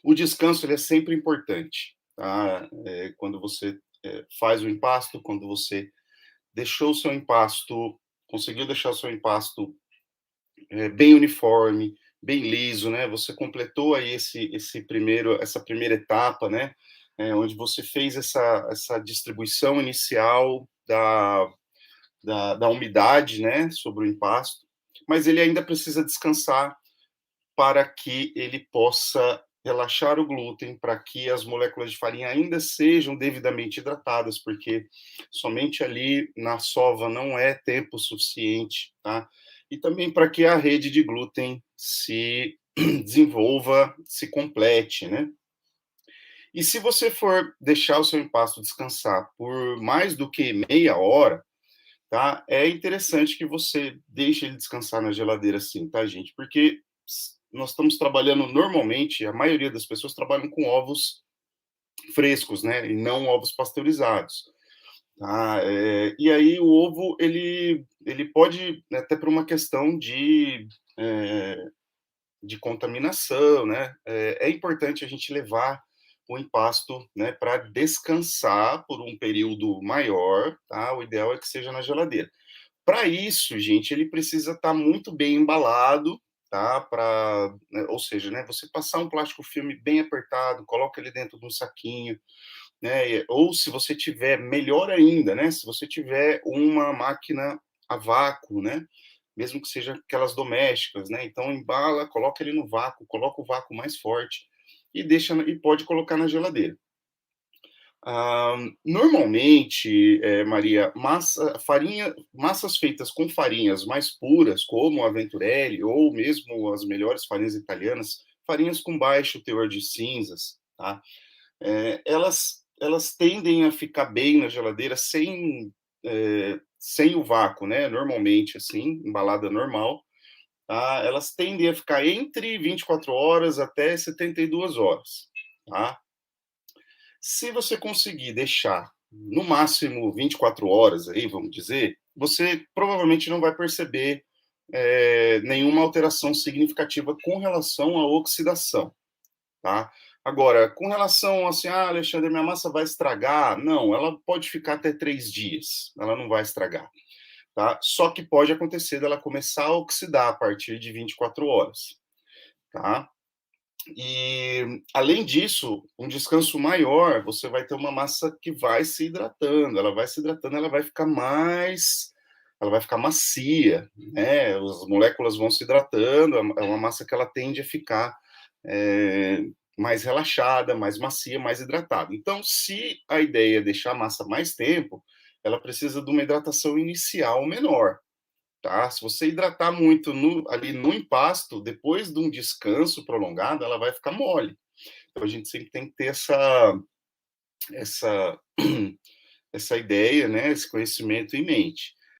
O descanso ele é sempre importante, tá? Quando você faz o empasto, quando você deixou o seu empasto, conseguiu deixar o seu empasto bem uniforme, bem liso, né? Você completou aí essa primeira etapa, né? Onde você fez essa distribuição inicial da umidade, né? Sobre o empasto, mas ele ainda precisa descansar para que ele possa relaxar o glúten, para que as moléculas de farinha ainda sejam devidamente hidratadas, porque somente ali na sova não é tempo suficiente, tá? E também para que a rede de glúten se desenvolva, se complete, né? E se você for deixar o seu empasto descansar por mais do que meia hora, tá? É interessante que você deixe ele descansar na geladeira assim, tá, gente? Porque nós estamos trabalhando normalmente, a maioria das pessoas trabalham com ovos frescos, né? E não ovos pasteurizados. Tá? E aí o ovo, ele pode, né, até por uma questão é, de contaminação, né? É importante a gente levar o empasto, né, para descansar por um período maior, tá? O ideal é que seja na geladeira. Para isso, gente, ele precisa estar muito bem embalado, tá? Ou seja, né, você passar um plástico filme bem apertado, coloca ele dentro de um saquinho, né? Ou se você tiver, melhor ainda, né? Se você tiver uma máquina a vácuo, né? Mesmo que seja aquelas domésticas, né? Então embala, coloca ele no vácuo, coloca o vácuo mais forte e deixa e pode colocar na geladeira. Normalmente, Maria, massas feitas com farinhas mais puras, como a Venturelli, ou mesmo as melhores farinhas italianas, farinhas com baixo teor de cinzas, tá? Elas tendem a ficar bem na geladeira sem o vácuo, né? Normalmente, assim, embalada normal, tá? Elas tendem a ficar entre 24 horas até 72 horas, tá? Se você conseguir deixar no máximo 24 horas aí, vamos dizer, você provavelmente não vai perceber nenhuma alteração significativa com relação à oxidação, tá? Agora, com relação assim, Alexandre, minha massa vai estragar? Não, ela pode ficar até 3 dias, ela não vai estragar, tá? Só que pode acontecer dela começar a oxidar a partir de 24 horas, tá? E, além disso, um descanso maior, você vai ter uma massa que vai se hidratando, ela vai se hidratando, ela vai ficar macia, né? As moléculas vão se hidratando, é uma massa que ela tende a ficar é, mais relaxada, mais macia, mais hidratada. Então, se a ideia é deixar a massa mais tempo, ela precisa de uma hidratação inicial menor, tá? Se você hidratar muito ali no empasto, depois de um descanso prolongado, ela vai ficar mole. Então a gente sempre tem que ter essa, essa ideia, né? Esse conhecimento em mente.